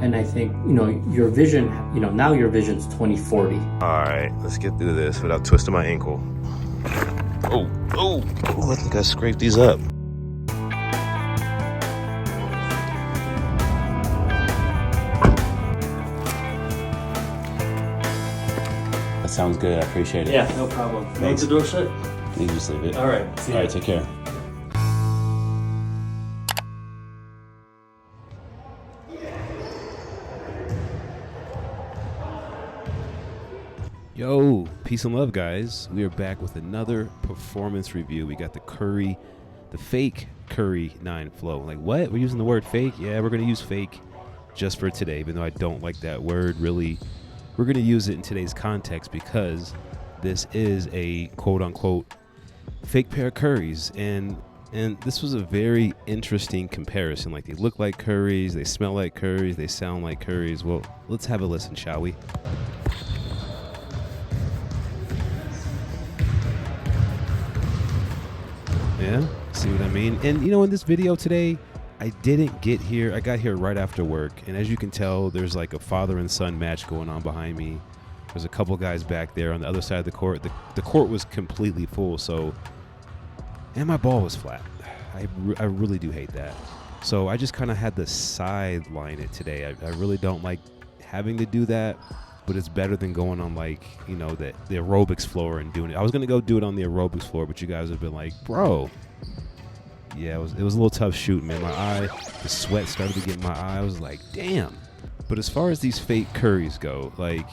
And I think, your vision, now your vision's 2040. All right, let's get through this without twisting my ankle. Oh, I think I scraped these up. That sounds good. I appreciate it. Yeah, no problem. Thanks. The door shut? You just leave it. All right. All right, take care. Yo, peace and love, guys. We are back with another performance review. We got the fake Curry 9 Flow. Like, what? We're using the word fake? Yeah, we're going to use fake just for today, even though I don't like that word really. We're going to use it in today's context because this is a quote-unquote fake pair of Currys. And this was a very interesting comparison. Like, they look like Currys, they smell like Currys, they sound like Currys. Well, let's have a listen, shall we? Yeah, see what I mean? And in this video today, I got here right after work, and as you can tell, there's like a father and son match going on behind me. There's a couple guys back there on the other side of the court. The court was completely full, and my ball was flat. I really do hate that. So I just kind of had to sideline it today. I really don't like having to do that, but it's better than going on the aerobics floor and doing it. I was gonna go do it on the aerobics floor, but you guys have been like, bro. Yeah, it was a little tough shooting, man. The sweat started to get in my eye. I was like, damn. But as far as these fake Currys go, like,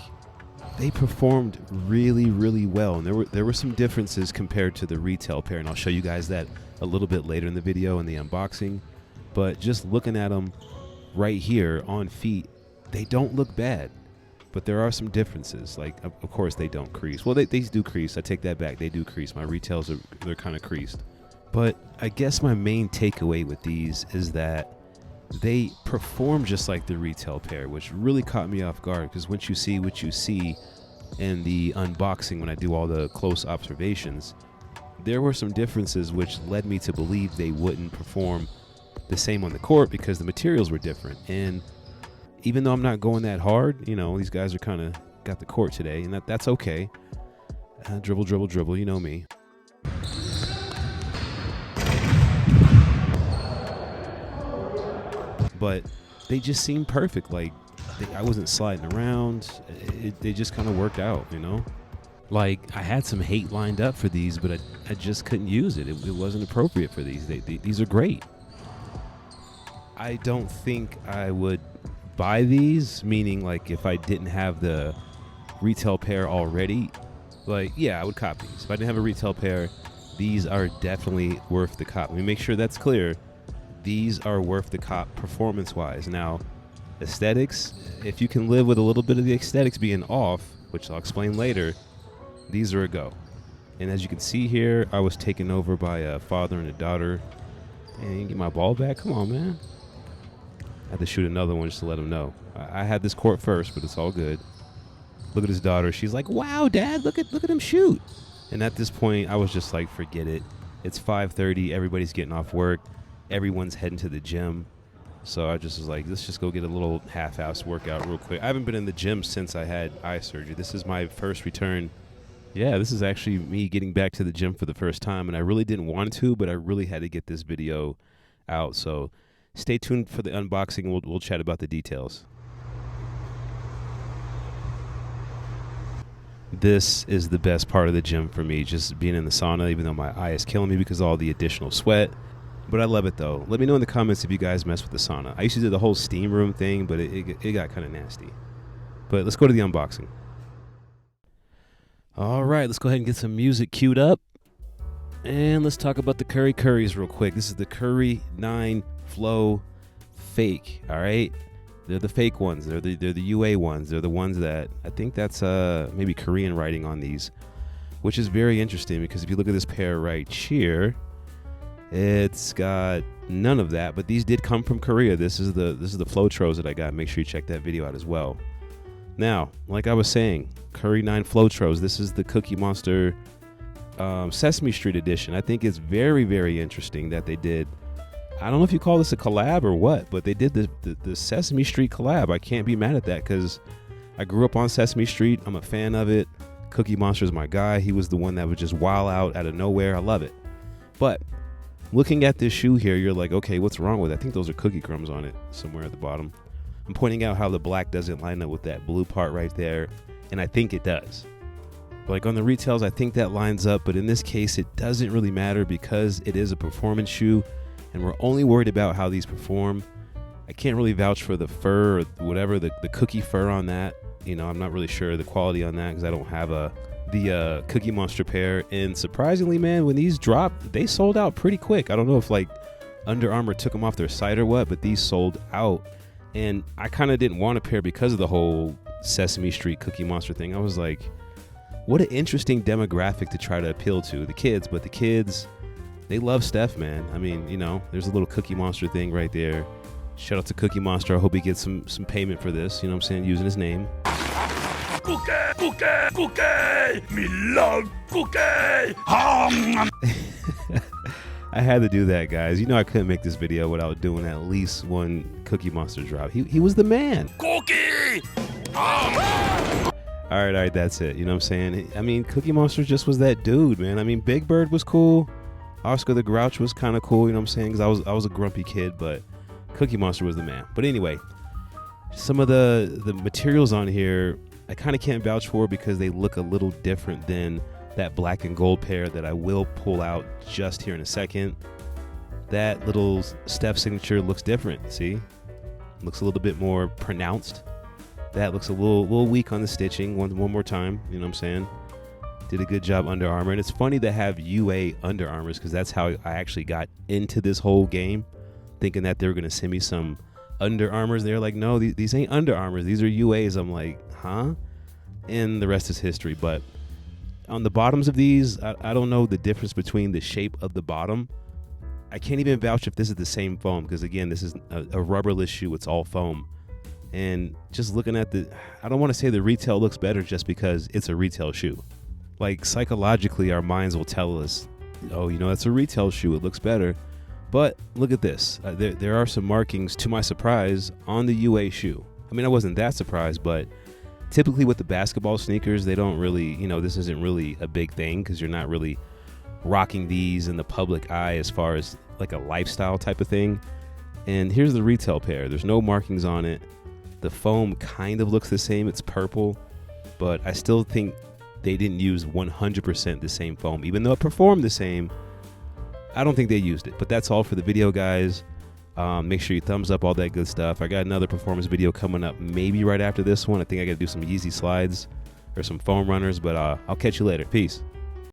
they performed really, really well. And there were some differences compared to the retail pair, and I'll show you guys that a little bit later in the video in the unboxing. But just looking at them right here on feet, they don't look bad. But there are some differences. Like, of course, they don't crease. Well, they do crease. I take that back. They do crease. My retails they're kind of creased. But I guess my main takeaway with these is that they perform just like the retail pair, which really caught me off guard, because once you see what you see in the unboxing, when I do all the close observations, there were some differences which led me to believe they wouldn't perform the same on the court because the materials were different. And even though I'm not going that hard, these guys are kind of got the court today, and that's okay. Dribble, dribble, dribble, you know me. But they just seemed perfect. Like, I wasn't sliding around. They just kind of worked out, Like, I had some hate lined up for these, but I just couldn't use it. It wasn't appropriate for these. These are great. I don't think I would buy these, meaning like if I didn't have the retail pair already, like, yeah, I would cop these. If I didn't have a retail pair, these are definitely worth the cop. Let me make sure that's clear. These are worth the cop performance-wise. Now, aesthetics, if you can live with a little bit of the aesthetics being off, which I'll explain later, these are a go. And as you can see here, I was taken over by a father and a daughter. And get my ball back? Come on, man. I had to shoot another one just to let him know. I had this court first, but it's all good. Look at his daughter. She's like, wow, Dad, look at him shoot. And at this point, I was just like, forget it. It's 5:30. Everybody's getting off work. Everyone's heading to the gym. So I just was like, let's just go get a little half-ass workout real quick. I haven't been in the gym since I had eye surgery. This is my first return. Yeah, this is actually me getting back to the gym for the first time. And I really didn't want to, but I really had to get this video out. So stay tuned for the unboxing. We'll chat about the details. This is the best part of the gym for me, just being in the sauna, even though my eye is killing me because of all the additional sweat. But I love it, though. Let me know in the comments if you guys mess with the sauna. I used to do the whole steam room thing, but it got kind of nasty. But let's go to the unboxing. All right, let's go ahead and get some music queued up. And let's talk about the Currys real quick. This is the Curry 9 Flow Fake, all right? They're the fake ones. They're the UA ones. They're the ones that, I think that's maybe Korean writing on these, which is very interesting because if you look at this pair right here, it's got none of that, but these did come from Korea. This is the Flowtros that I got. Make sure you check that video out as well. Now, like I was saying, Curry 9 Flowtros. This is the Cookie Monster Sesame Street edition. I think it's very, very interesting that they did I don't know if you call this a collab or what, but they did the Sesame Street collab. I can't be mad at that because I grew up on Sesame Street. I'm a fan of it. Cookie Monster's my guy. He was the one that would just wow out of nowhere. I love it. But looking at this shoe here, you're like, okay, what's wrong with it? I think those are cookie crumbs on it somewhere at the bottom. I'm pointing out how the black doesn't line up with that blue part right there, and I think it does. Like on the retails, I think that lines up, but in this case, it doesn't really matter because it is a performance shoe, and we're only worried about how these perform. I can't really vouch for the fur or whatever, the cookie fur on that. You know, I'm not really sure the quality on that because I don't have the Cookie Monster pair. And surprisingly, man, when these dropped, they sold out pretty quick. I don't know if like Under Armour took them off their site or what, but these sold out. And I kind of didn't want a pair because of the whole Sesame Street Cookie Monster thing. I was like, what an interesting demographic to try to appeal to, the kids. But the kids, they love Steph, man. I mean, you know, there's a little Cookie Monster thing right there. Shout out to Cookie Monster. I hope he gets some payment for this, you know what I'm saying, using his name. Cookie, cookie, cookie, me love cookie. I had to do that, guys. You know I couldn't make this video without doing at least one Cookie Monster drop. He was the man. Cookie. All right, that's it. You know what I'm saying? I mean, Cookie Monster just was that dude, man. I mean, Big Bird was cool. Oscar the Grouch was kind of cool, you know what I'm saying? Because I was a grumpy kid, but Cookie Monster was the man. But anyway, some of the materials on here, I kind of can't vouch for because they look a little different than that black and gold pair that I will pull out just here in a second. That little Steph signature looks different, see? Looks a little bit more pronounced. That looks a little weak on the stitching. One more time, you know what I'm saying? Did a good job, Under Armour. And it's funny to have UA Under Armours because that's how I actually got into this whole game, thinking that they were going to send me some Under Armours. They're like, no, these ain't Under Armours. These are UAs. I'm like, huh? And the rest is history. But on the bottoms of these, I don't know the difference between the shape of the bottom. I can't even vouch if this is the same foam because, again, this is a rubberless shoe. It's all foam. And just looking at I don't want to say the retail looks better just because it's a retail shoe. Like psychologically, our minds will tell us, oh, you know, that's a retail shoe. It looks better. But look at this. There are some markings, to my surprise, on the UA shoe. I mean, I wasn't that surprised, but typically with the basketball sneakers, they don't really, you know, this isn't really a big thing because you're not really rocking these in the public eye as far as like a lifestyle type of thing. And here's the retail pair. There's no markings on it. The foam kind of looks the same. It's purple, but I still think they didn't use 100% the same foam. Even though it performed the same, I don't think they used it. But that's all for the video, guys. Make sure you thumbs up all that good stuff. I got another performance video coming up maybe right after this one. I think I got to do some Yeezy slides or some foam runners, but I'll catch you later. Peace.